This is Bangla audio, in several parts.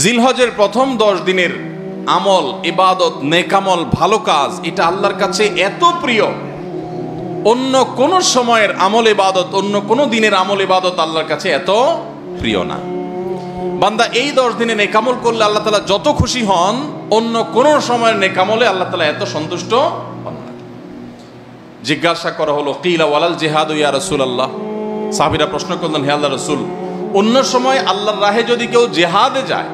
জিলহজের প্রথম 10 দিনের আমল, ইবাদত, নেকামল, ভালো কাজ, এটা আল্লাহর কাছে এত প্রিয়, অন্য কোন সময়ের আমল ইবাদত, অন্য কোন দিনের আমল ইবাদত আল্লাহর কাছে এত প্রিয় না। বান্দা এই 10 দিনে নেকামল করলে আল্লাহ তাআলা যত খুশি হন, অন্য কোন সময়ের নেকামলে আল্লাহ তাআলা এত সন্তুষ্ট হন না। জিজ্ঞাসা করা হলো, কিলা ওয়ালাল জিহাদ ইয়া রাসূলুল্লাহ। সাহাবীরা প্রশ্ন করলেন, হে আল্লাহর রাসূল, অন্য সময় আল্লাহর রাহে যদি কেউ জিহাদে যায়,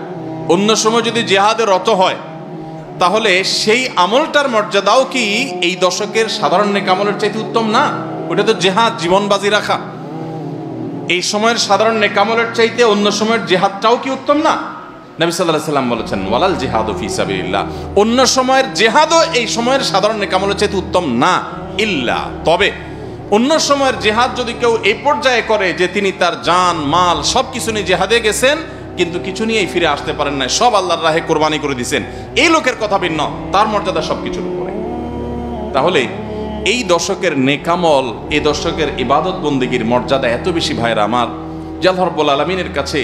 অন্য সময় যদি জিহাদে রত হয়, তাহলে সেই আমলটার মর্যাদাও কি এই দশকের সাধারণ নেকামলের চাইতে উত্তম না? ওটা তো জিহাদ, জীবন বাজি রাখা। এই সময়ের সাধারণ নেকামলের চাইতে অন্য সময়ের জিহাদটাও কি উত্তম না? নবী সাল্লাল্লাহু আলাইহি ওয়াসাল্লাম বলেছেন, ওয়ালাল জিহাদু ফি সাবিলিল্লাহ, অন্য সময়ের জিহাদও এই সময়ের সাধারণ নেকামলের চাইতে উত্তম না, ইল্লা, তবে অন্য সময়ের জিহাদ যদি কেউ এই পর্যায়ে করে যে তিনি তার জান মাল সবকিছু নিয়ে জিহাদে গেছেন, কিন্তু কিছু নিয়েই ফিরে আসতে পারেন না, সব আল্লাহর রাহে কোরবানি করে দিয়েছেন, এই লোকের কথা ভিন্ন, তার মর্যাদা সবকিছুর উপরে। তাহলে এই দশকের নেকামল, এই দশকের ইবাদত বন্দেগীর মর্যাদা এত বেশি ভাইরা আমার, যে আল্লাহ রাব্বুল আলামিনের কাছে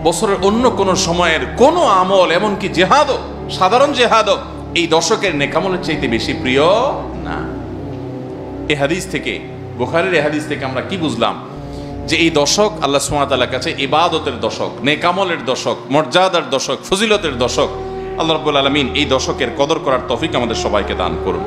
বছরের অন্য কোন সময়ের কোন আমল, এমনকি জিহাদও, সাধারণ জিহাদও এই দশকের নেকামলের চাইতে বেশি প্রিয় না। এই হাদিস থেকে, বুখারীর এই হাদিস থেকে আমরা কি বুঝলাম? যে এই দশক আল্লাহ সুবহানাহু ওয়া তাআলার কাছে ইবাদতের দশক, নেকামলের দশক, মর্যাদার দশক, ফজিলতের দশক। আল্লাহ রাব্বুল আলামিন এই দশকের কদর করার তৌফিক আমাদের সবাইকে দান করুন।